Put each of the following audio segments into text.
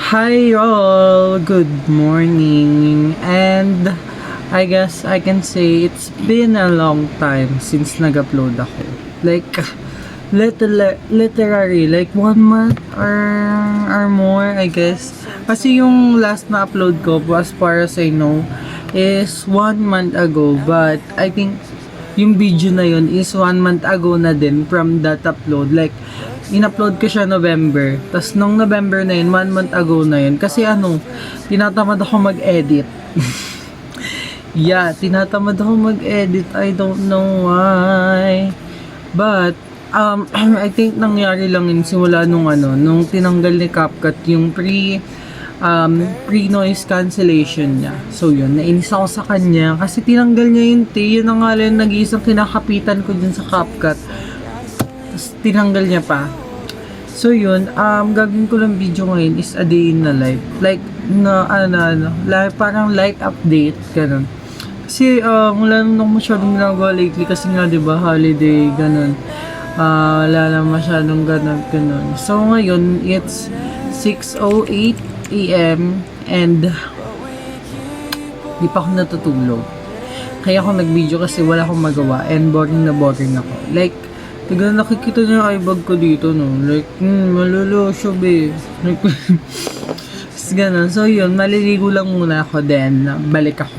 Hi all, good morning, and I guess I can say it's been a long time since nag-upload ako. Like, literally, like 1 month or more, I guess. Kasi yung last na upload ko, as far as I know, is 1 month ago, but I think yung video na yun is 1 month ago na din from that upload. Like, in-upload ko siya November. Tapos nung November na yun, 1 month ago na yun. Kasi tinatamad ako mag-edit. Yeah, tinatamad ako mag-edit. I don't know why. But, I think nangyari lang yun simula nung tinanggal ni CapCut yung pre-noise cancellation niya. So yun, nainis ako sa kanya kasi tinanggal niya yun, yun na nga lang nag-iisang kinakapitan ko dun sa CapCut. Tapos tinanggal niya pa. So yun, gagawin ko lang video ngayon is a day in the life. Like, like, parang light update, ganun. Kasi, wala naman masyadong ginagawa lately kasi nga, diba, holiday, ganun. Wala naman masyadong ganun. So ngayon, it's 6:08 AM and di pa ako natutulog. Kaya ako nag-video kasi wala akong magawa and boring ako. Like, tignan nakikita niyo yung eyebag ko dito, no? Like, malulosyo, be. Like, ganun. So, yun, maliligo lang muna ako, then, balik ako.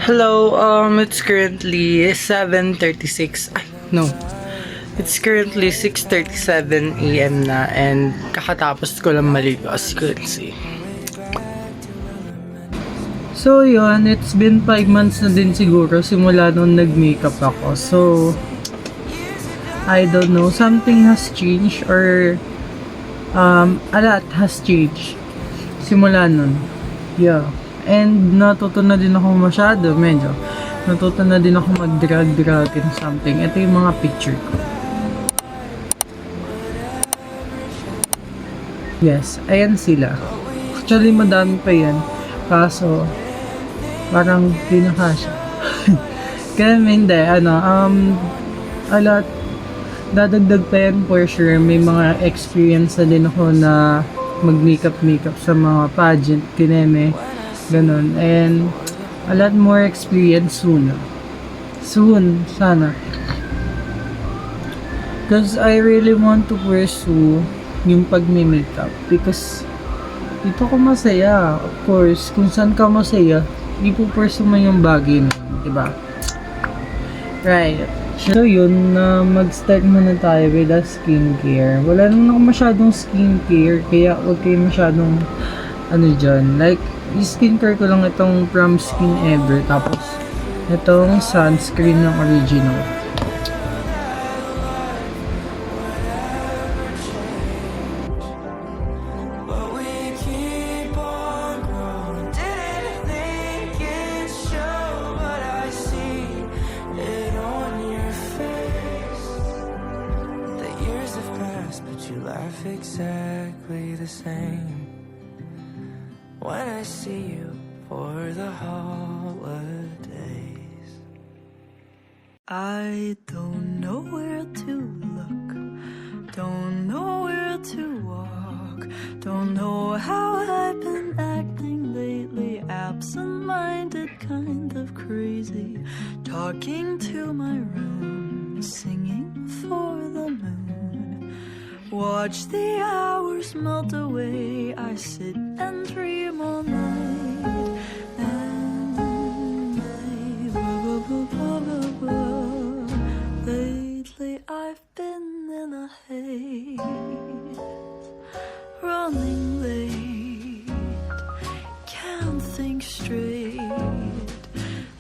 Hello, it's currently 7:36. Ay, no. It's currently 6:37 AM na, and kakatapos ko lang maligo, as you can see. So yun, it's been 5 months na din siguro simula nung nag-makeup ako. So, I don't know, something has changed or a lot has changed simula nun. Yeah. And natuto na din ako medyo. Natuto na din ako mag-drag and something. Ito yung mga picture ko. Yes, ayan sila. Actually, madami pa yan. Kaso, parang pinakasya. Kaya hindi, a lot, dadagdag pa yan for sure. May mga experience na din ako na mag-makeup sa mga pageant, kineme, ganun. And, a lot more experience soon. Soon, sana. Because I really want to pursue yung pag-makeup because dito ko masaya. Of course, kung saan ka masaya, ipupursue mo yung bagay na yun, diba? Right. So yun, mag-start muna tayo with the skincare. Wala naman ako masyadong skincare, kaya huwag kayo masyadong dyan. Like, yung skincare ko lang itong from Skin Ever, tapos itong sunscreen ng original. Exactly the same when I see you for the holidays. I don't know where to look, don't know where to walk, don't know how I've been acting lately, absent-minded, kind of crazy, talking to my room, singing for the moon. Watch the hours melt away, I sit and dream all night. And lately I've been in a haze, running late, can't think straight.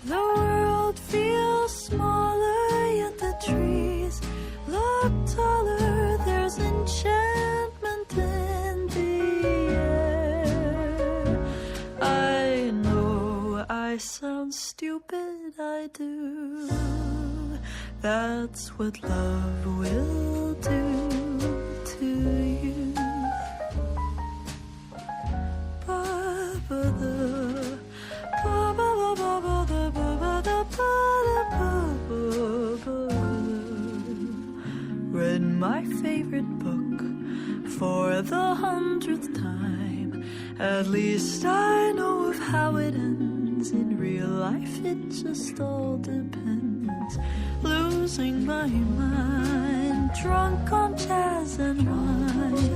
The world feels smaller, yet the trees look taller. There's enchantment in the air. I know I sound stupid, I do. That's what love will do to you. Read my favorite book for the 100th time. At least I know of how it ends. In real life, it just all depends. Losing my mind, drunk on jazz and wine,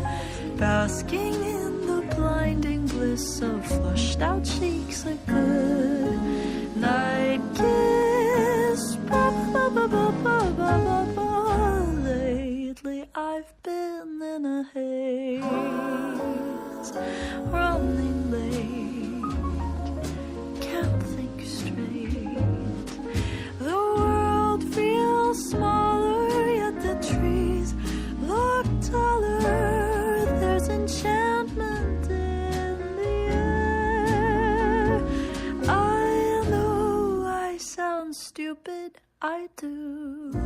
basking in the blinding bliss of flushed out cheeks, a good night kiss. Lately I've been in a haze, running late, can't think straight. The world feels smaller, yet the trees look taller. There's enchantment in the air. I know I sound stupid, I do.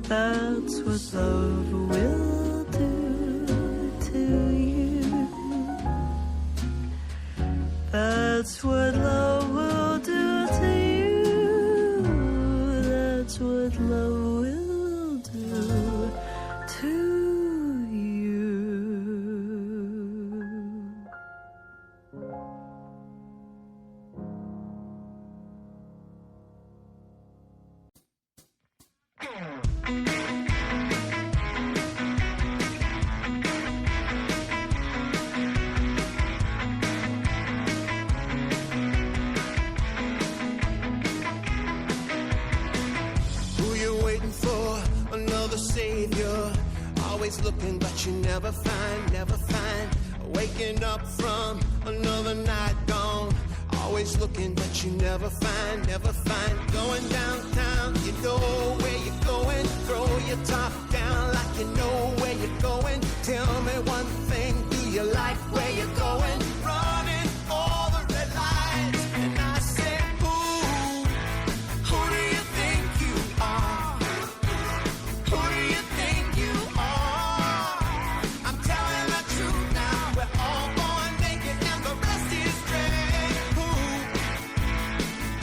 That's what love will do to you. That's what love will do to you. That's what love will do to you. Who you waiting for? Another savior. Always looking, but you never find, never find. Waking up from another night gone. Always looking, but you never find, never find. Going downtown, you know where you're going. Throw your top down like you know where you're going. Tell me one thing, do you like where you're going? Running all the red lights, and I say, ooh, who do you think you are? Who do you think you are? I'm telling the truth now, we're all born naked and the rest is gray.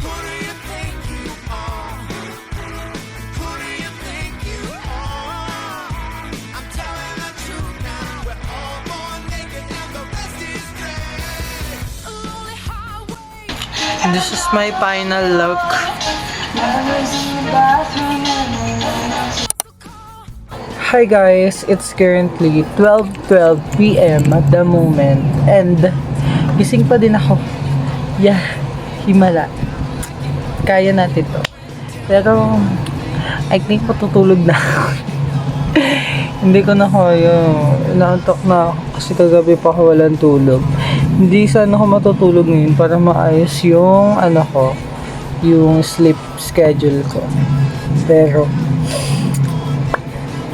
Who do you think you are? Who do you think you are? I'm telling the truth now, we're all born naked and the rest is gray. A lonely highway. This is my final look. Hi guys, it's currently 12:12 p.m. at the moment and gising pa din ako. Yeah, himala. Kaya natin to. Pero I think matutulog na ako. Hindi ko na kaya. Inaantok na ako kasi kagabi pa ako walang tulog. Hindi sana ako matutulog ngayon para maayos yung yung sleep schedule ko. Pero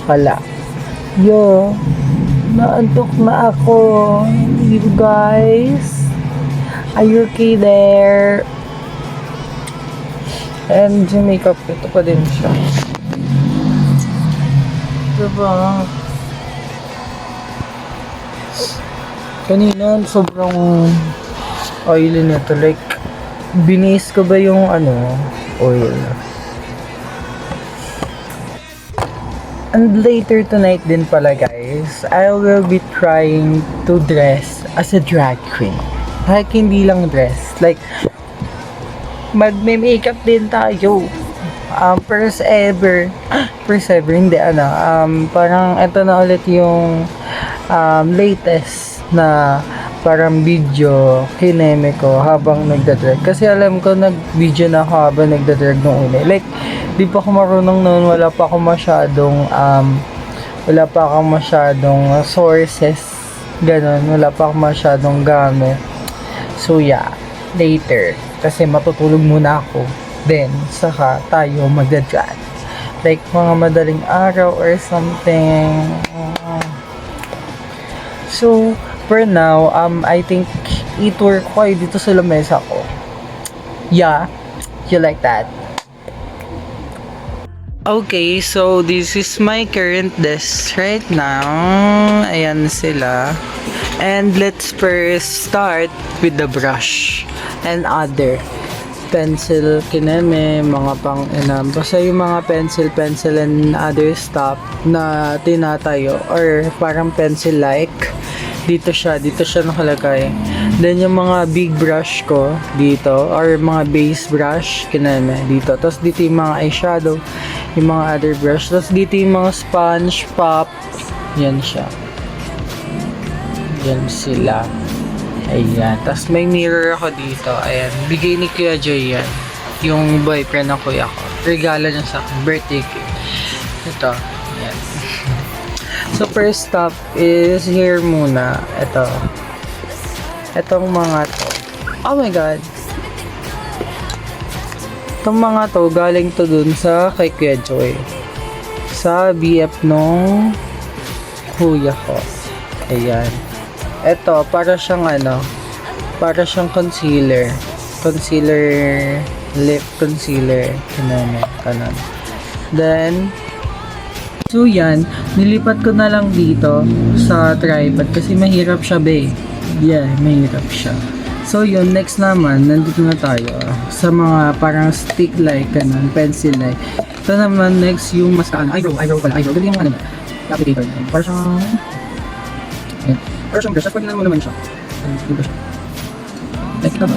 wala. Yo, naantok na ako. You guys, are you okay there? And yung makeup, ito pa din siya. Diba? Kanina, sobrang oily na to. Like, binis ko ba yung oil? And later tonight din pala guys, I will be trying to dress as a drag queen. Like, hindi lang dress. Like, magme-makeup din tayo. First ever, hindi parang ito na ulit yung latest na parang video kineme ko habang nagdadrag. Kasi alam ko nag-video na ako habang nagdadrag nung una. Like, di pa ako marunong noon, wala pa akong masyadong sources, ganon, wala pa akong masyadong gamit. So yeah, later, kasi matutulog muna ako, then saka tayo magdadrag. Like mga madaling araw or something. So for now, I think i-tour ko kayo dito sa lamesa ko. Yeah, you like that? Okay, so this is my current desk right now. Ayan sila. And let's first start with the brush and other. pencil kineme, mga pang enam. Basta yung mga pencil and other stuff na tinatayo or parang pencil like. Dito siya nakalagay. Then yung mga big brush ko dito or mga base brush kineme dito. Tapos dito yung mga eyeshadow, yung mga other brush. Tapos dito yung mga sponge, pop. Yan siya. Yan sila. Ayan. Tapos may mirror ako dito. Ayan. Bigay ni Kuya Joy yan. Yung boyfriend ng kuya ko. Regalo niya sa akin. Birthday gift. Ito. Ayan. So first stop is here muna. Ito. Itong mga to. Oh my God. Itong mga to, galing to dun sa kay Kuya Joy. Sa BF nung kuya ko. Ayan. Ito, para siyang concealer. Lip concealer. Kanan. Then, so yan, nilipat ko na lang dito sa tripod kasi mahirap siya, babe. Yeah, mahirap siya. So yun, next naman, nandito na tayo sa mga parang stick like, pencil like. Ito naman, next yung mascara, eyebrow. Ganyan yung applicator. Para siyang, yan. Para siyang brush, at pwede na mo naman siya. Like ito ba?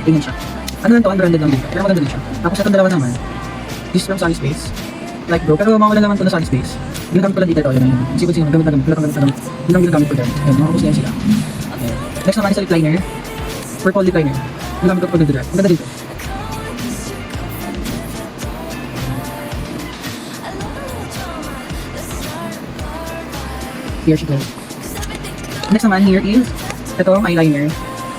Tingin siya. Ano lang to, unbranded lang dito. Pero maganda din siya. Tapos itong dalawa naman, this is from Sunny Space. Like bro, pero mawala naman to na Sunny Space. Ginagamit ko lang dito ito, yun. Sino, gamit. Yun ang ginagamit ko dyan. Ayan, mga kapos na yan sila. Ayan. Next naman is a lip liner. Purple lip liner. Ginagamit ko pag nagdadrive. Maganda dito. Here she goes. Next naman here is itong eyeliner.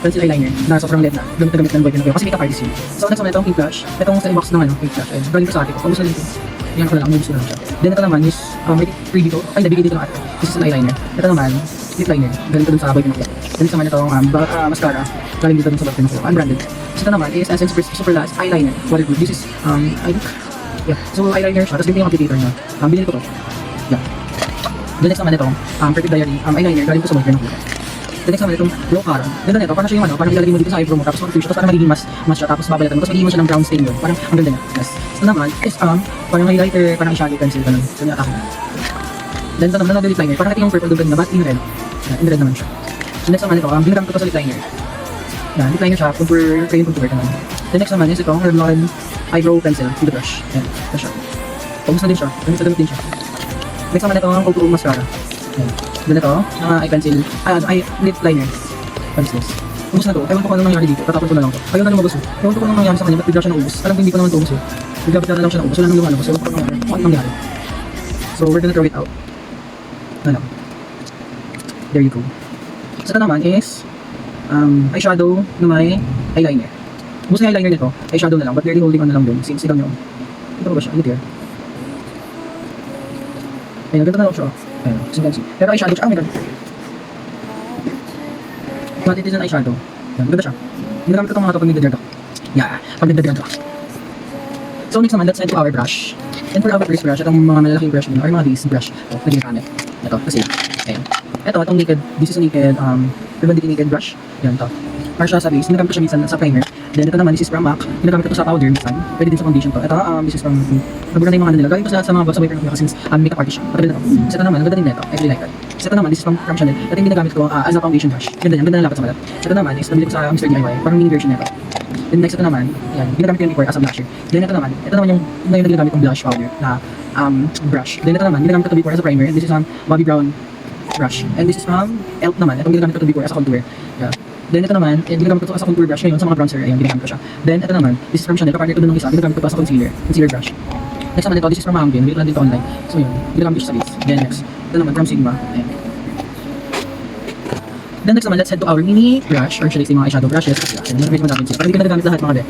Pencil eyeliner na sobrang liit na. Gamit ng boyfriend ko kasi makeup artist yun. So next naman itong pink blush. Itong sa box ng pink blush. Ayun. Galing ko sa ate ko. Paubos na dito. Yan ko na lang. Paubos ko lang siya. Then ito naman is may free dito. Ay, nabigay dito ng ate. This is an eyeliner. Ito naman, lip liner. Galing ko dun sa boyfriend ko. Then next naman itong mascara. Galing dito dun sa boyfriend ko. Unbranded. So ito naman is Essence Super Last Eyeliner. Waterproof. This is, I think, yeah. So eyeliner siya. Tapos dito yung applicator niya. Binili ko to. Yeah. Then next naman itong Perfect Diary eyeliner. Galing ko sa boyfriend ko. The next naman itong brow cara. Ganda nito, parang siya yung parang ilalagay mo dito sa eyebrow mo, tapos mag-fish, tapos parang magiging mas siya, tapos babalatan mo, tapos magiging mo siya ng brown stain doon. Parang ang ganda niya. Yes. So naman, is parang highlighter, parang eyeshadow pencil, ganun. So niya ako. Then ito naman, na lip liner. Parang ito yung purple doon na, but in red. In red naman siya. So next naman ito, ginagamit ko pa sa lip liner. Yan, lip liner siya, cream contour naman. The next naman is itong Revlon eyebrow pencil with the brush. Yan, ito siya. Pagos na din siya, gamit din siya. Next naman itong Cocoa mascara. Yan. Then ito, eye pencil, lip liner. Pencils. Ubus na to. Ewan ko kung anong nangyari dito. Tatapon ko na lang to. Ayaw na lumabas mo. Ewan ko kung anong nangyari sa kanya. Ba't bigla siya naubos? Alam ko hindi ko naman to ubus eh. Bigla na lang siya naubos. Wala nang lumalabas. Ewan ko kung anong nangyari. So we're gonna throw it out. Na lang. There you go. So ito naman is eyeshadow na may eyeliner. Ubus na eyeliner nito. Eyeshadow na lang. But barely holding on na lang dun. Since ilang yun. Ito ba siya? Ito here. Ayun, ganda na lang siya. Ayun, as you can see. Pero eyeshadow siya. Oh my god. But it is an eyeshadow. Yan, ganda siya. Ginagamit ko itong mga ito pag nagdadrive ako. Yeah, pag nagdadrive ako. So next naman, let's head to our brush. And for our first brush, itong mga malalaking brush nyo, or mga base brush. Ito, nag-gamit. Ito, kasi ayun. Ito, itong naked, this is a naked, naked brush. Yan, ito. Para siya sa base, ginagamit ko siya minsan sa primer. Then ito naman, this is from MAC. Ginagamit ko to sa powder minsan. Pwede din sa foundation to. Ito, this is from, nabura na yung mga nila. Gawin ko sa mga boss sa boyfriend ko since makeup artist siya. Patabi na to. So ito naman, ang ganda din nito. I really like that. So ito naman, this is from Chanel. Ito yung ginagamit ko as a foundation brush. Ganda yan, ganda na lapat sa malat. So ito naman, is nabili ko sa Mr. DIY. Parang mini version nito. Then next ito naman, yan, ginagamit ko yung before as a blusher. Then ito naman yung ginagamit kong blush powder na brush. Then ito naman, ginagamit ko to before as a primer. And this is Bobbi Brown brush. And this is from ELF naman. Itong ginagamit ko to before as a contour. Yeah. Then ito naman, ginagamit ko to as a contour brush ngayon sa mga bronzer. Ayan, ginagamit ko siya. Then ito naman, this is from Chanel. Kapartner ko dun ng isa, ginagamit ko pa sa concealer brush. Next naman ito, this is from Hambin. Nabili ko lang dito online. So yun, ginagamit ko siya sa base. Then next, ito naman from Sigma. Ayan. Then next naman, let's head to our mini brush, or should I say mga eyeshadow brushes. Kasi yun, medyo madaming siya. Pero hindi ko nagagamit lahat mga de.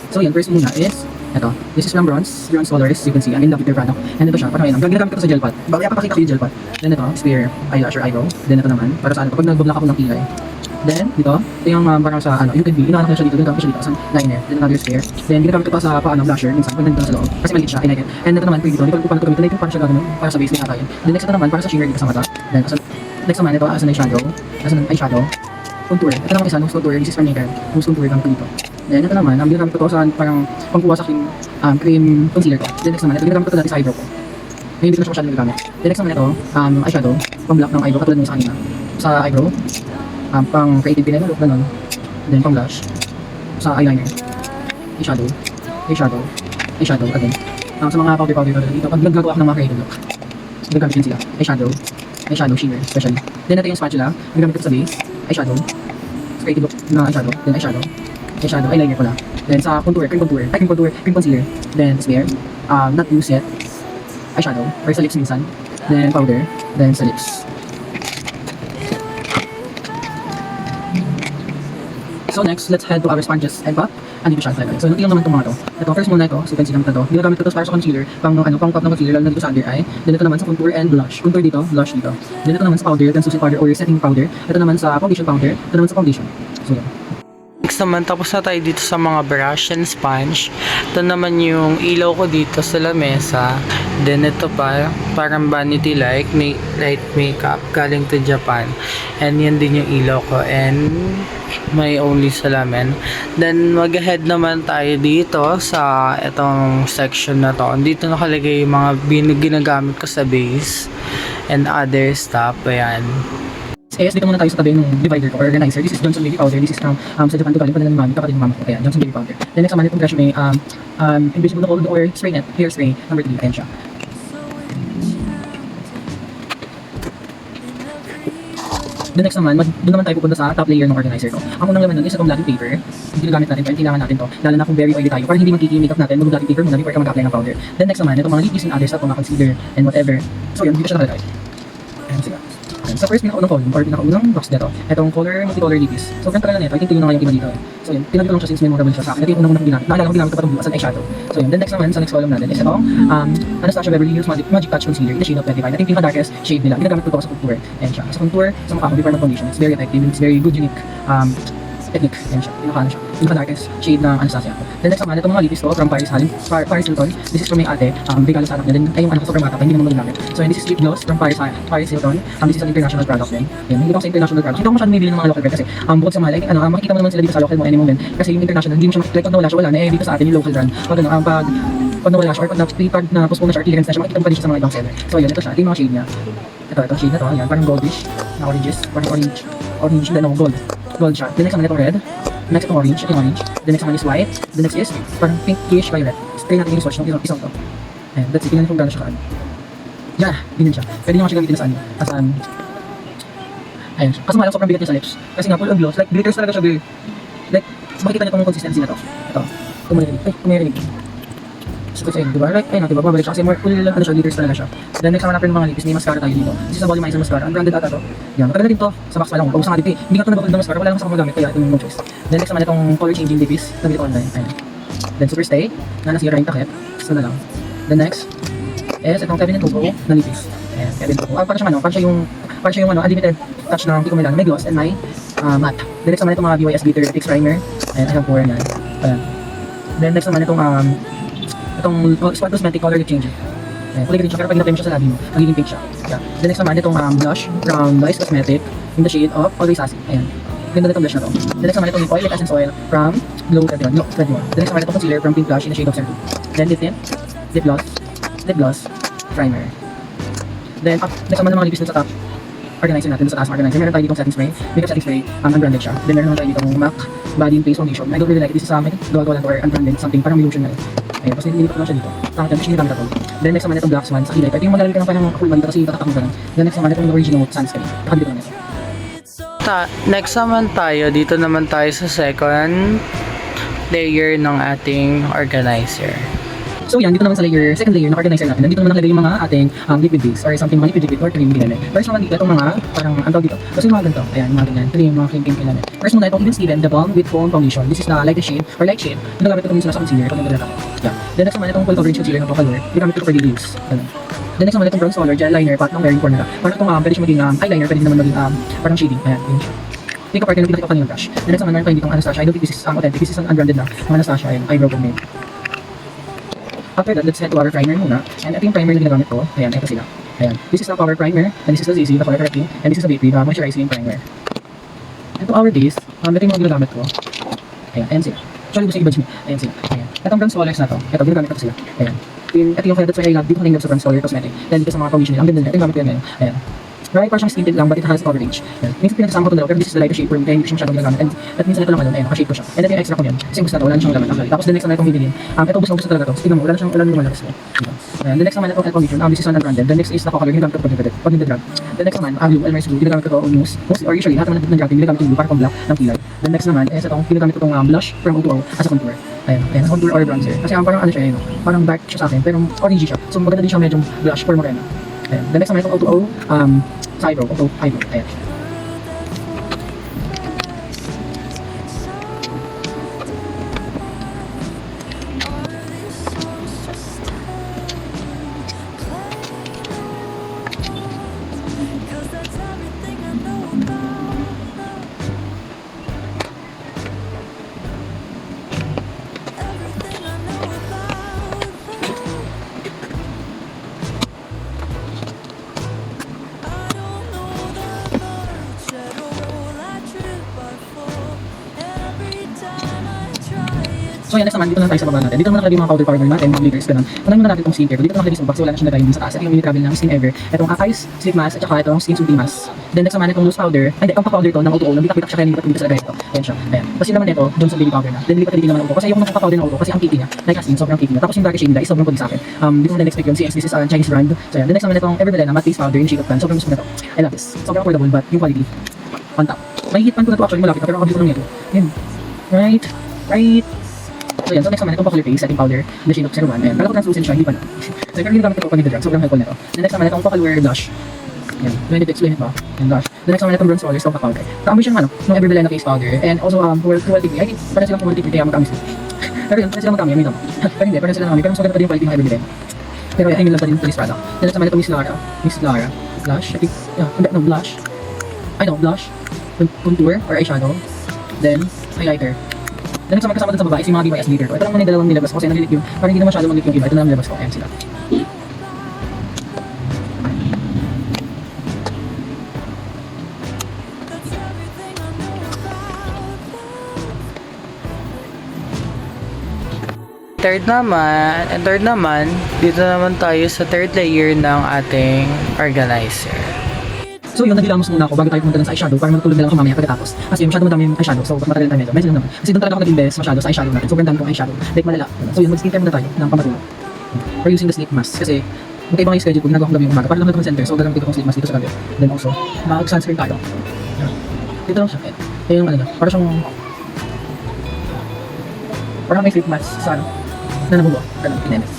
So yun, first muna is, ito. This is from Bronze Colors. You can see, I'm in love with their product. And ito siya, parang ayun. Ginagamit ko to sa gel pot. Bakit papakita ko yung gel pot. Then ito, spear eyelash or eyebrow. Then ito naman, para sa ano, pag nagbablock ako ng kilay. Then, dito, ito yung parang sa ano, you can be, inaanap na siya dito, ginagamit ko siya dito sa liner. Then another spear. Then ginagamit ko pa sa paano, blusher, minsan, pag nandito sa loob. Kasi maliit siya, I like it. And ito naman, dito, hindi ko paano ito gamitin. Like, parang siya gagawin, para sa base, may hatayin. Then next ito naman, para sa shimmer dito sa mata. Then, next naman, ito as an eyeshadow. Contour. Ito naman isa, nose contour. This is from Naked. Nose contour gamit ko dito. Then, ito naman, ginagamit ko to sa parang pangkuha sa aking cream concealer ko. Then, next naman, ito ginagamit ko to dati sa eyebrow ko. Ngayon, hindi ko na siya masyadong ginagamit. Then, next naman ito, eyeshadow, pang-black ng eyebrow, katulad mo sa kanina. Sa eyebrow, pang creative pinay look, ganun. Then, pang blush. Sa eyeliner. Eyeshadow. Eyeshadow. Eyeshadow, again. Sa mga powder ko dito, pag naggagawa ako ng mga creative look, gagamit din sila. Eyeshadow. Eyeshadow shimmer, especially. Then, ito yung spatula. Gagamit ko sa base. Eyeshadow. Sa creative look na eyeshadow. Then, eyeshadow. Eyeshadow, eyeliner pala. Then, sa contour, cream concealer. Then, smear. Not use yet. Eyeshadow. Or sa lips minsan. Then, powder. Then, sa lips. So next, let's head to our sponges and pot. Andito siya talaga. So natilang naman itong mga to. Ito, first muna ito. So you can see naman ito. Ginagamit ko ito para sa concealer. Pang top ng concealer, lalo na dito sa under eye. Then ito naman sa contour and blush. Contour dito, blush dito. Then ito naman sa powder, translucent powder or setting powder. Ito naman sa foundation powder. Ito naman sa foundation. So yan. Next naman, tapos na tayo dito sa mga brush and sponge. Ito naman yung ilaw ko dito sa lamesa. Then ito pa, parang vanity light makeup galing to Japan. And yan din yung ilaw ko. And may only salamin. Then mag-ahead naman tayo dito sa itong section na to. Dito nakalagay yung mga ginagamit ko sa base and other stuff. Ayan. Dito muna tayo sa tabi ng divider ko or organizer. This is Johnson Baby Powder. This is from sa Japan to galing pa ng mami, kapatid ng mama ko. Ayan, Johnson Baby Powder. Then next naman itong brush may invisible gold or spray net, hair spray, number 3. Ayan siya. Then next naman, doon naman tayo pupunta sa top layer ng organizer ko. Ang unang laman nun is itong blotting paper. Hindi ginagamit natin pero kailangan natin to. Lalo na kung very oily tayo. Para hindi magkiki-makeup natin, mag-blotting paper muna before ka mag-apply ng powder. Then next naman, itong mga lippies and other stuff, mga concealer and whatever. So yun, dito siya nakalagay. Ayan sila. Sa first pinakaunang column or pinakaunang box dito, itong multicolor lippies. So ganito na nito, I think yun na nga yung iba dito. So yun, pinag ko lang siya since memorable siya sa akin. Ito yung unang ginamit. Naalala ko ginamit ko pa itong blue as an eyeshadow. So yun, then next naman sa next column natin is itong Anastasia Beverly Hills Magic Touch Concealer in the shade of 25. Ito yung pinaka-darkest shade nila. Ginagamit ko ito sa contour. Ayan siya. Sa contour, sa mukha ko before mag-foundation. It's very effective. It's very good, unique technique. Ayan siya. Pinaka-ano siya. Pinaka-darkest shade ng Anastasia. Then next naman, itong mga lippies ko from Paris Hilton. This is from my ate. Regalo sa anak niya. Then ay yung anak ko sobrang bata pa, hindi naman magagamit. So and this is lip gloss from Paris Hilton. This is an international product din. Yan, hindi ko sa international product. Hindi ko masyadong bibili ng mga local brand kasi bukod sa mahal, I think makikita mo naman sila dito sa local mo any moment. Kasi yung international, hindi mo siya like pag nawala siya, wala na. Dito sa atin yung local brand. Pag nawala siya or pag na-postpone na siya or clearance na siya, makikita mo pa din siya sa mga ibang seller. So yun, ito siya. Ito yung mga shade niya. Ito shade na to. Yan, parang goldish na oranges. Parang orange, then gold siya. Then next naman itong red. Next itong orange. Ito yung orange. The next naman is white. The next is parang pinkish violet. Spray natin yung swatch ng isang to. Ayan, that's it. Tingnan kung gano'n siya kaan. Yan, ganyan siya. Pwede nyo siya gamitin sa ayun siya. Kaso malang sobrang bigat niya sa lips. Kasi nga full of gloss. Like glitters talaga siya. Like, makikita niyo itong consistency na to. Ito. Kumarinig. So yun, diba? Like, ayun, diba? Babalik siya kasi more full, siya, glitters talaga siya. Then next naman natin ng mga lipis, may mascara tayo dito. This is a Volumizer mascara. Ang branded ata to. Yan, matagal na din to. Sa box pa lang. Pag sa nga dito eh. Hindi nga ito nabakal ng mascara. Wala naman sa magamit. Kaya ito yung no choice. Then next naman itong color changing lipis. Nandito online. Ayan. Then Super Stay. Na nasira yung takip. So na lang. Then next is itong Kevin & Coco na lipis. Ayan, Kevin & Coco. Parang siya yung unlimited touch ng Kiko Milano. May gloss and may matte. Then next naman itong mga BYS Glitter Fix Primer. Ayan, ayan po yan. Ayan. Then next naman itong Spot Cosmetic Color Lip Changer. Ayan, kulay green siya pero pag in-apply mo siya sa labi mo, magiging pink siya. Yeah. Then next naman itong blush from Vice Cosmetic in the shade of Always Sassy. Ayan. Ganda na itong blush na to. Then next naman itong Lip Oil, Lip Essence Oil from Glow 21. No, 21. Then next naman itong concealer from Pink Blush in the shade of 02. Then lip tint, lip gloss, primer. Then next naman ng mga lipis dun sa top organizer natin, sa taas ng organizer. Meron tayo ditong setting spray, makeup setting spray, unbranded siya. Then meron naman tayo ditong MAC Body and Face Foundation. I don't really like it. This is dual or unbranded something, parang may lotion na rin. Ayun, kasi nililip ko lang siya dito. Takot yan, kasi hindi gamit ako. Then next naman itong Black Swan sa kilay. Ito yung magaling ka ng parang full body kasi tatatak mo ganun. Then next naman itong original sunscreen. Nakabili ko naman ito. Next naman tayo, dito naman tayo sa second layer ng ating organizer. So yan, dito naman sa second layer ng organizer natin. Nandito naman nakalagay yung mga ating liquid base or something, mga liquid or cream ginamit. First naman dito, itong mga parang ang tawag dito. Kasi mga ganito, ayan, mga ganyan. Ito yung mga cream ginamit. First muna itong Even Steven, the Balm with Foam Foundation. This is the lightest shade or light shade. Ginagamit ko minsan sa concealer, pag nagdala ako. Yeah. Then next naman itong full coverage concealer ng color. Ginagamit ko for daily use. Then next naman itong bronze color, gel liner, pat ng wearing formula. Parang itong pwede siya maging eyeliner, pwede naman maging parang shading. Ayan, yun siya. Take apart yung pinakita ko kanina brush. Then next naman meron tayo ditong Anastasia. I don't think this is authentic. This is an unbranded na. Ang Anastasia, yung eyebrow pomade. After that, let's head to our primer muna. And ito yung primer na ginagamit ko. Ayan, ito sila. Ayan. This is the Power Primer. And this is the ZZ, the Color Correcting. And this is the Bakery, the Moisturizing Primer. And to our base, ito yung mga ginagamit ko. Ayan, and sila. Actually, gusto i-badge mo. Ayan sila. Ayan. Itong bronze colors na to. Ito, ginagamit ko to sila. Ayan. Ito yung kaya that's why I love dito ko sa bronze color cosmetic. Dahil dito sa mga foundation nila. Ang ganda nila. Ito yung gamit ko yan ngayon. Ayan. Right, parang siyang stinted lang, but it has coverage. Ayan. Minsan pinasasama ko ito dalawa, pero this is the lighter shade for me, kaya hindi ko siya masyadong ginagamit. And at minsan ito lang ano, ayan, nakashade ko siya. And then yung extra ko yan, kasi gusto na to, wala na siyang laman actually. Tapos the next naman itong binilin, ito gusto talaga to. Tignan mo, wala na lumalabas ko. Ayan, the next naman itong foundation, this is one branded. The next is Nako Color, ginagamit ko pag nagdadrag. The next naman, blue, Elmer's blue, ginagamit ko to mousse, or usually, lahat naman ng drag, ginagamit ko blue para pang black ng kilay. The next naman, is itong, ginagamit ko itong blush from O2O as a contour. Ayan, as contour or bronzer. Kasi parang ano siya, parang dark siya sa akin, pero orangey siya. So maganda din siya medyo blush for morena. Ayan, the next naman itong O2O, sa eyebrow, eyebrow, ayan. Cause that's everything I know about love. Everything I know about love. I don't know that much at all. I trip, I fall. Every time I try it. So yan, next naman, dito na tayo sa baba natin. Dito naman nakalagay yung mga powder powder natin, mga glitters, ganun. Unahin muna natin itong skincare. Dito nakalagay sa box, wala na siyang nagayong sa taas. Ito yung mini travel ng Skin Ever. Itong eyes, sleep mask, at saka itong skin soothing mask. Then next naman itong loose powder. Ay, hindi, itong powder to ng O2O. Nabitak-bitak siya kaya nilipat dito sa lagay ito. Ayan siya. Ayan. Tapos yun naman ito, dun sa baby powder na. Then nilipat din naman ng O2O. Kasi yung nagpa-powder ng O2O, kasi ang cake niya, like as in, sobrang cake niya. Tapos yung dark shade nila is sobrang pwede sa akin. Dito na next pick yung CX, this is a Chinese brand. So yan, the next naman itong Everbelena matte face powder in shade of tan. Sobrang gusto ko na to. I love this. Sobrang affordable, but yung quality, on top. May hit pan ko na to actually, malapit na, pero ako dito lang nito. Yan. Right. So yan, so next naman itong Color Face setting powder in the shade of 01. Ayan, kala ko translucent siya, hindi pala. So pero ginagamit ko pag nito drag, sobrang helpful nito. The next naman itong Wear blush. Yan, may to explain it ba? Yan, blush. The next naman itong bronze color, compact powder. Kaamoy siya ng ano, ng Everbelena face powder. And also, quality I think, parang silang quality kaya magkamis. Pero yun, parang silang magkami, may tama. Pero hindi, parang silang magkami, pero mas maganda pa din yung quality ng Everbelena. Pero yun lang pa din ito this product. The next naman itong Miss Lara. Blush, I think, yeah, hindi, no, blush. I know, blush. Contour or eyeshadow. Then, highlighter. Then next naman kasama dun sa baba is yung mga DYS glitter ko. Ito lang muna yung dalawang nilabas ko kasi nalilit yung, parang hindi na masyado mag-lit yung iba. Ito na lang nilabas ko. Ayan sila. That's everything I know about love. Third naman, dito naman tayo sa third layer ng ating organizer. So yun, nagilamos muna ako bago tayo pumunta dun sa eyeshadow para matulog na lang ako mamaya pagkatapos. Kasi masyado madami yung eyeshadow, so matagal tayo medyo. Medyo lang naman. Kasi doon talaga ako nag-invest masyado sa eyeshadow natin. Sobrang dami kong eyeshadow. Like malala. So yun, mag-skincare muna tayo ng pamatulog. We're using the sleep mask kasi magkaiba yung schedule ko, ginagawa ko gabi yung umaga. Para lang natin center, so gagamitin ko sleep mask dito sa gabi. Then also, mag-sunscreen tayo. Dito lang siya. Ayan yung ano na. Parang may sleep mask sa ano. Na nabubuha. Ganun, pinemet.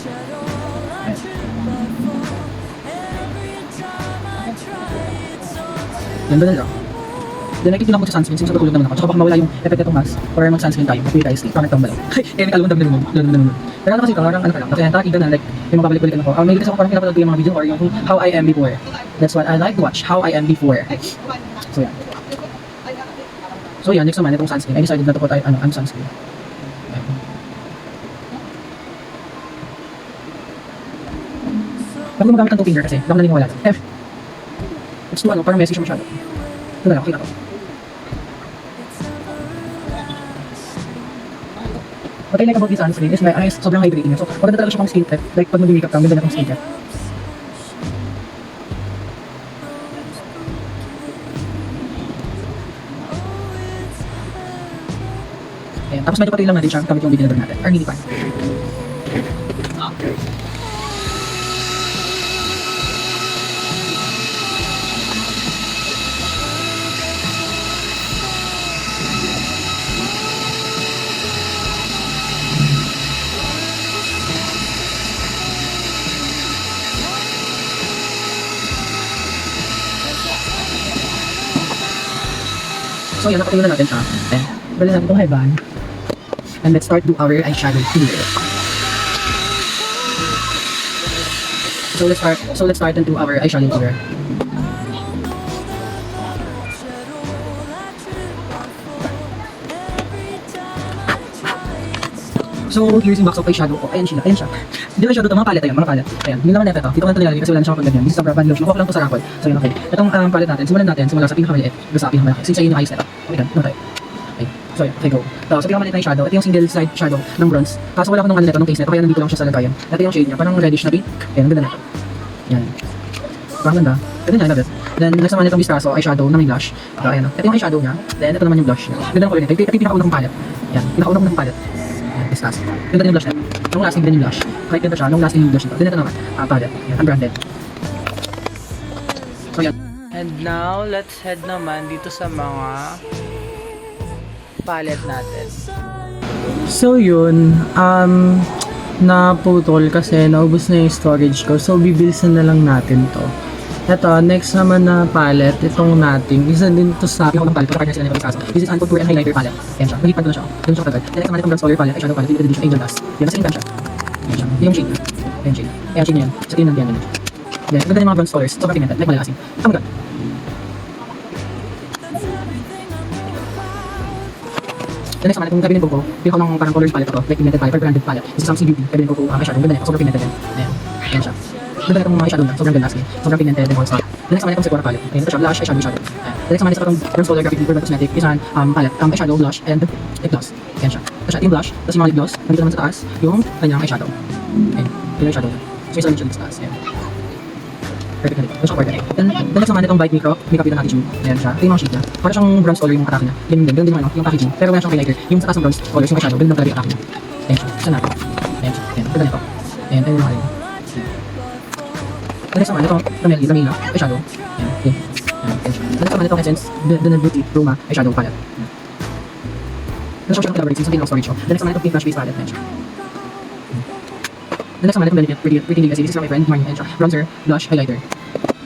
Yan ba na lang? Then nakikita lang ko sa sunscreen, since natulog naman ako. Tsaka baka mawala yung effect nitong mask or mag-sunscreen tayo, mag-free tayo sleep, pangit tambalaw. Chemical mo, dami mo. Pero ano kasi ito, parang ano ka lang, kaya nakikita na like, yung mababalik-balikan ako. May gusto ko parang pinapanood ko yung mga video or yung how I am before. That's what I like to watch, how I am before. So yan. So yan, next naman, itong sunscreen. I decided na to put ano sunscreen. Bago magamit ng 2 finger kasi, baka naling mawala. Let's do ano, parang message masyado. Ito na lang, kita ko. What I like about this sunscreen is my eyes sobrang hydrating niya. So, maganda talaga siya pang skin prep. Like, pag mag-makeup ka, ang ganda na pang skin prep. Ayan, tapos medyo patuloy lang natin siya gamit yung video natin. Or mini pan. So yan, napatuloy na natin siya. Then, bali natin itong haiban. And let's start do our eyeshadow here. So let's start and do our eyeshadow here. So here's yung box of eyeshadow ko. Ayan siya. Hindi ko eyeshadow ito, mga palette ayan, mga palette. Ayan, yun naman neto ito. Dito ko lang ito nilalagay kasi wala na siyang pagganyan. This is a brand lotion. Makuha ko lang ito sa raffle. So yun, okay. Itong palette natin, simulan natin simula sa pinakamaliit. Doon sa pinakamalaki. Since ayun yung eyes nito. Okay, doon tayo. Okay. So, yeah, okay, go. So, sa pinakamalit na yung shadow, ito yung single side shadow ng bronze. Kaso wala ko nung ano nito, nung case nito, kaya nandito lang siya sa lagayan. Ito yung shade niya, parang reddish na pink. Ayan, ang ganda nito. Yan. Parang ganda. Ganda niya, I love it. Then, next naman itong Vistazo, eyeshadow na may blush. Ayan, ito yung eyeshadow niya. Then, ito naman yung blush niya. Ganda ng color nito. Ito yung pinakaunang palette. Yan, pinakaunang ng palette. Yan, Vistazo. Ganda yung blush nito. Nung last din yung blush. Kahit ganda siya, nung last yung blush nito. Then, ito naman, palette. Yan, unbranded. So, yan. And now, let's head naman dito sa mga palette natin. So yun, naputol kasi naubos na yung storage ko. So bibilisan na lang natin to. Ito, next naman na palette, itong natin. Isa din to sa Pinakaunang palette, ito partner sila nito Vistazo. This is an contour and highlighter palette. Yan siya. Magiging doon siya. Doon siya kagad. Then, next naman itong bronze color palette, eyeshadow palette, limited edition Angel Dust. Yan, nasa intan siya. Yan siya. Yung shade niya. Yan shade. Ayan shade niya yan. Sa tingin ng yan. Then, maganda yung mga bronze colors. Sobrang pigmented. Like malalasin. Oh my god. The next naman, itong Cabin & Coco, pinakaw ng parang colors palette ito, like pigmented palette, or branded palette. This is some CBB, Cabin & Coco eyeshadow, ganda niya, sobrang pigmented din. Ayan, ayan siya. Ganda itong mga eyeshadow niya, sobrang ganda skin, sobrang pigmented and all stuff. The next naman itong Sephora palette, ayan, ito siya, blush, eyeshadow. Ayan. The next naman is itong bronze color graphic urban cosmetic, isang palette, eyeshadow, blush, and lip gloss. Ayan siya. Ito siya, yung blush, tapos yung mga lip gloss, nandito naman sa taas, yung kanyang eyeshadow. Ayan, yung eyeshadow niya. So, isa lang siya dito sa taas, ayan. Perfect na dito. Doon siya order. Then, the next naman itong Bite Makeup with an Attitude. Ayan siya. Ito yung mga shade niya. Para siyang bronze color yung atake niya. Ganun din yung ano, yung packaging. Pero meron siyang highlighter. Yung sa taas ng bronze colors, yung eyeshadow, ganun lang talaga yung atake niya. Ayan siya. Isa natin. Ayan siya. Ayan. Ganda nito. Ayan. Ayan yung mga rin. The next naman itong Lamela eyeshadow. Ayan. Okay. Ayan siya. The next naman itong Essence The Beauty Roma eyeshadow palette. Nasa siya ng collaborating sa storage show. The next naman itong Pink Flash Face palette. Ayan siya. The next one, itong Pretty Legacy. This is from my friend, Marnie. Ayan siya. Bronzer, blush, highlighter.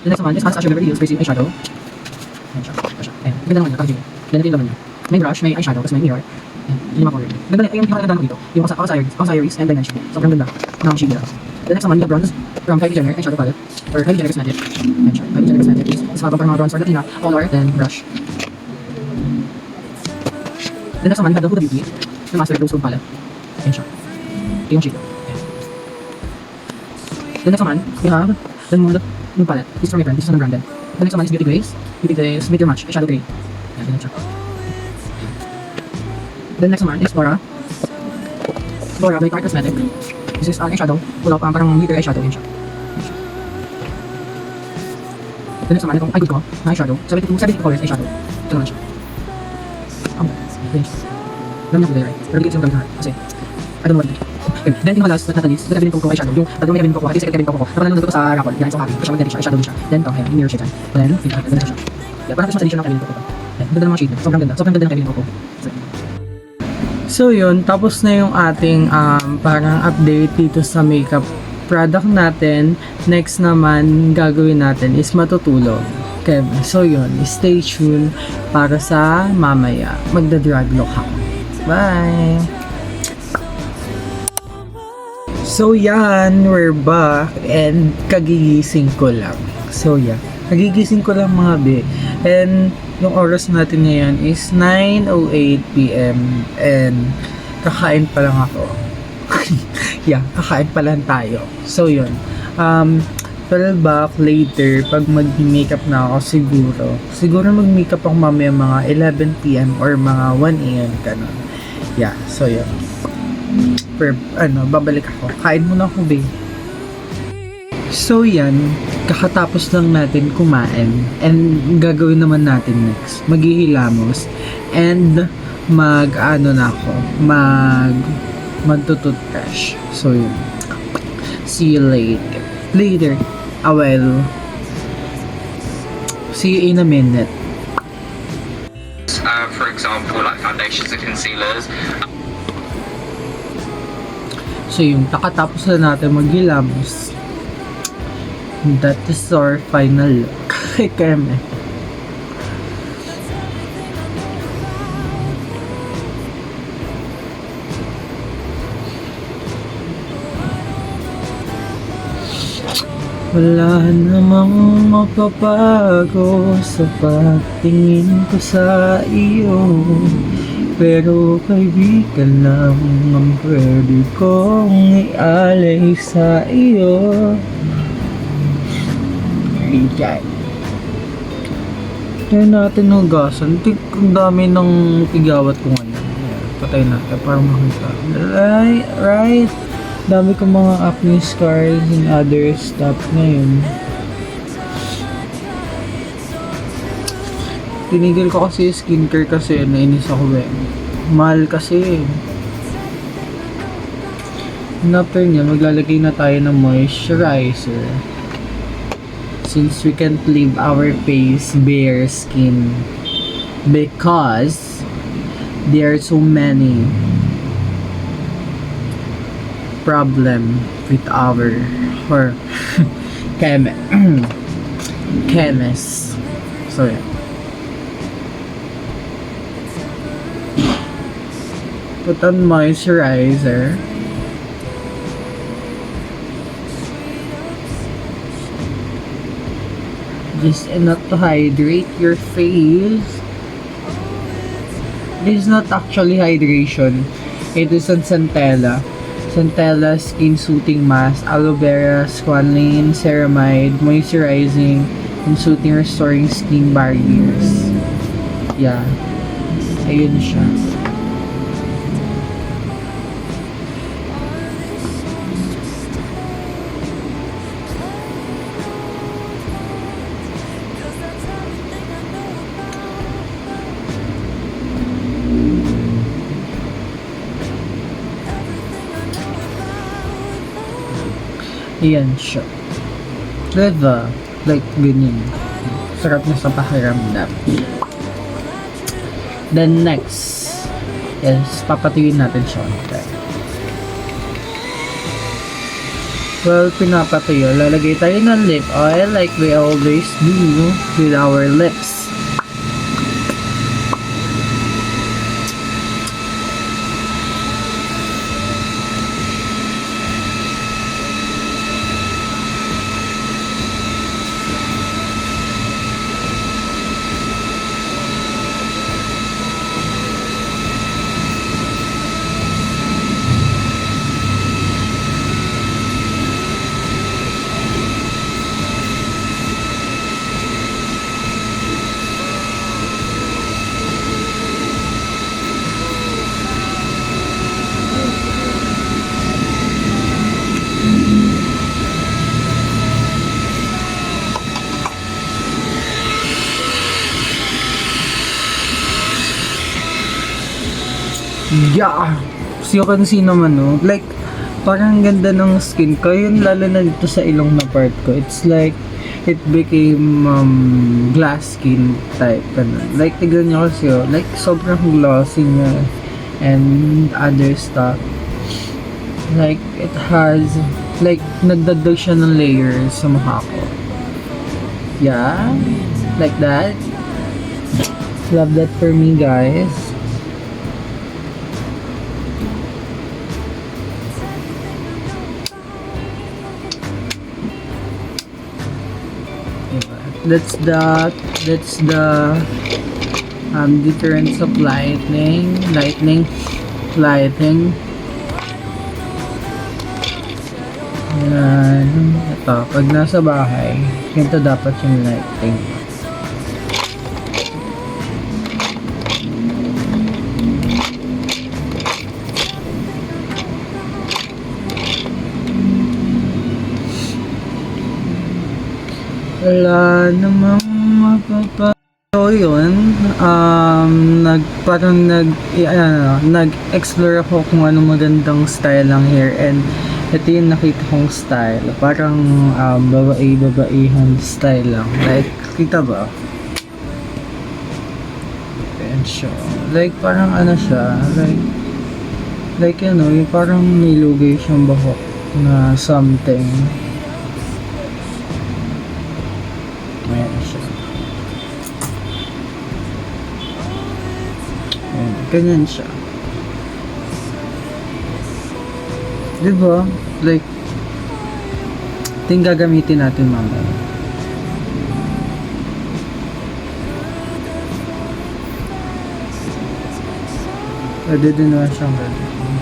The next one is Anastasia Beverly Hills Crazy Eyeshadow. Ayan siya. Ayan siya. Ayan. Ganda naman niya. Packaging. Then, ito yung laman niya. May brush, may eyeshadow, tapos may mirror. Ayan. Yung mga color. Ganda niya. Yung pinakaganda ko dito. Yung Osiris and Dimension. Sobrang ganda. Ng shade nila. The next one, yung bronze from Kylie Jenner Eyeshadow Palette. Or Kylie Jenner Cosmetic. Ayan siya. Kylie Jenner Cosmetic. Is para mga bronze for Latina, color, then brush. The next one, we have the Huda Beauty. Yung Master Rose Gold Palette. Ayan siya. Ito yung shade. The next one, we have the new palette. This is from my friend. This is unbranded. The next one is Beauty Grace. Beauty Grace Meet Your Match Eyeshadow Grey. Yan, ganyan siya. The next one is Flora. Flora by Tarte Cosmetic. This is eyeshadow. Full of parang glitter eyeshadow. Yan siya. The next one, itong I Good Ko na eyeshadow. 72 colors eyeshadow. Ito naman siya. Yan siya. Alam niya ko right? Pero di ko yung gamit na kasi I don't know what to do. Then, yung last but not least, ito Cabin & Coco eyeshadow. Yung tatlong may Cabin & Coco, at least Cabin & Coco. Napanalunan ko sa raffle. Yan, isang copy. Ito siya, maganda siya. Eyeshadow din siya. Then, ito, ayan, yung mirror shade siya. Then, ganda siya. Yan, parang Christmas edition ng Cabin & Coco. Yan, ganda ng mga shade niya. Sobrang ganda. Sobrang ganda ng Cabin & Coco. So yun, tapos na yung ating parang update dito sa makeup product natin. Next naman gagawin natin is matutulog. Okay, so yun, stay tuned para sa mamaya. Magda-drag look ako. Bye! So yan, we're back and kagigising ko lang. So yeah, kagigising ko lang mga be. And yung oras natin ngayon is 9:08 PM and kakain pa lang ako. Yeah, kakain pa lang tayo. So yun, well back later pag mag-makeup na ako siguro mag-makeup ako mamaya mga 11 PM or mga 1 AM ganun. Yeah, so yun. Babalik ako. Kain muna ako, babe. So yan, kakatapos lang natin kumain and gagawin naman natin next. Maghihilamos and magtututbrush. So yun. See you later. See you in a minute. For example, like foundations and concealers. So yung kakatapos na natin maghilamos. That is our final look. Keme. Wala namang mapapago sa pagtingin ko sa iyo. Pero kaibigan lang ang pwede kong ialay sa iyo. Bigay. Kaya natin hugasan. Ang dami ng tigawat ko ngayon. patay natin para makita. Right? Dami kong mga acne scars and other stuff ngayon. Tinigil ko kasi yung skincare kasi nainis ako eh. Mahal kasi. And after niya, maglalagay na tayo ng moisturizer. Since we can't leave our face bare skin. Because there are so many problem with our chemist. So yeah. Put on moisturizer. Just enough to hydrate your face. This is not actually hydration. It is on Centella. Centella Skin Soothing Mask, Aloe Vera, Squalane, Ceramide, Moisturizing, and Soothing Restoring Skin Barriers. Yeah. Ayun siya. Ayan siya. Diba? Like, ganyan. Sarap na sa pakiramdam. Then next is papatuyin natin siya. Well, pinapatuyo. Lalagay tayo ng lip oil like we always do with our lips. Yeah! So you can see naman, no? Like, parang ganda ng skin ko. Yun, lalo na dito sa ilong na part ko. It's like, it became glass skin type. Ganun. Like, tignan nyo kasi, oh. Like, sobrang glossy niya. And other stuff. Like, it has, like, nagdagdag siya ng layers sa mukha ko. Yeah? Like that. Love that for me, guys. That's the difference of lighting. Yan. Ito, pag nasa bahay, ganito dapat yung lighting. Wala namang mapapa. So yun, nag-explore ako kung anong magandang style ng hair, and ito yung nakita kong style. Parang babae-babaihan style lang. Like, kita ba? Ayan siya. Like, parang ano siya, like ano, yung parang nilugay siyang bahok na something. Ayan siya. Ayan, ganyan siya. Diba? Like, ito yung gagamitin natin mamaya. Pwede din naman siyang gagawin.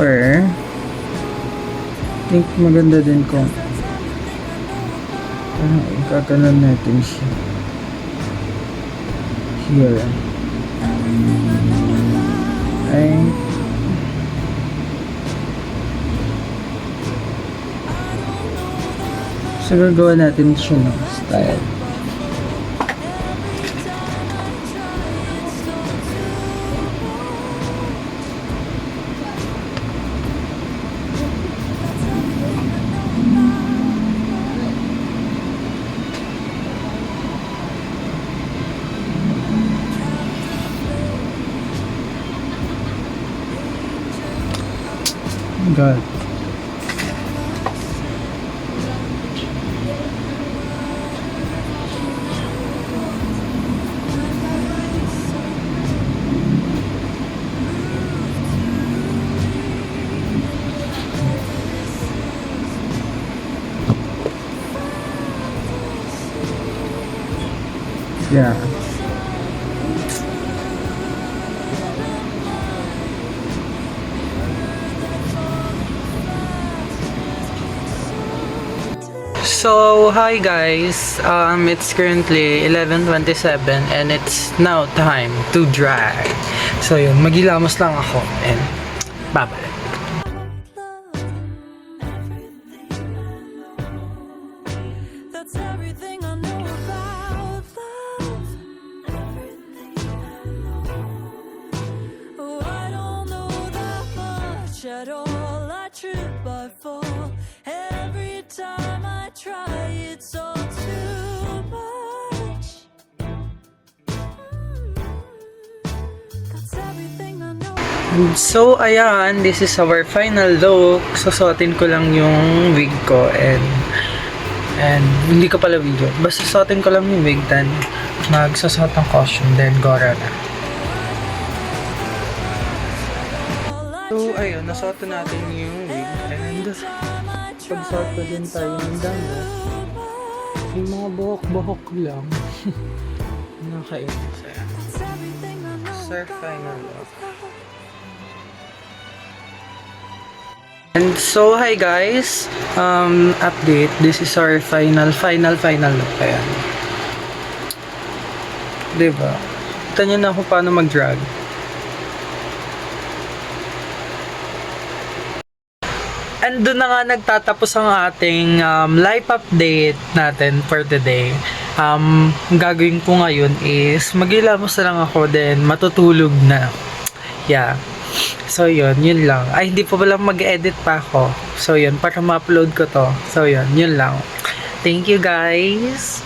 Or, I think maganda din kung gaganan natin siya. here. Okay. So, gagawa natin siya ng style. God. Yeah. So, hi guys. It's currently 11:27 and it's now time to drag. So, yun, magilamos lang ako and babalik. That's everything I know about love. Everything I know. Oh, I don't know that much at all. I trip, I fall. Every time I try, it's all too much. That's everything I know. So, ayan, this is our final look. Susuotin ko lang yung wig ko and hindi ko pala video. Basta susuotin ko lang yung wig, then magsusot ng costume, then gora na. So, ayun, nasuot natin yung wig and pagsuot ko din tayo ng damo. Yung mga buhok-buhok lang. Nakainis. Ayan. Sir, final look. And so, hi guys, update, this is our final look, ayan. Diba? Kita nyo na kung paano mag-drag. And doon na nga nagtatapos ang ating life update natin for today. Ang gagawin ko ngayon is maghilamos na lang ako, then matutulog na. Yeah. So, yun lang. Ay, hindi pa pala mag-edit pa ako. So, yun, para ma-upload ko to. So, yun lang. Thank you, guys.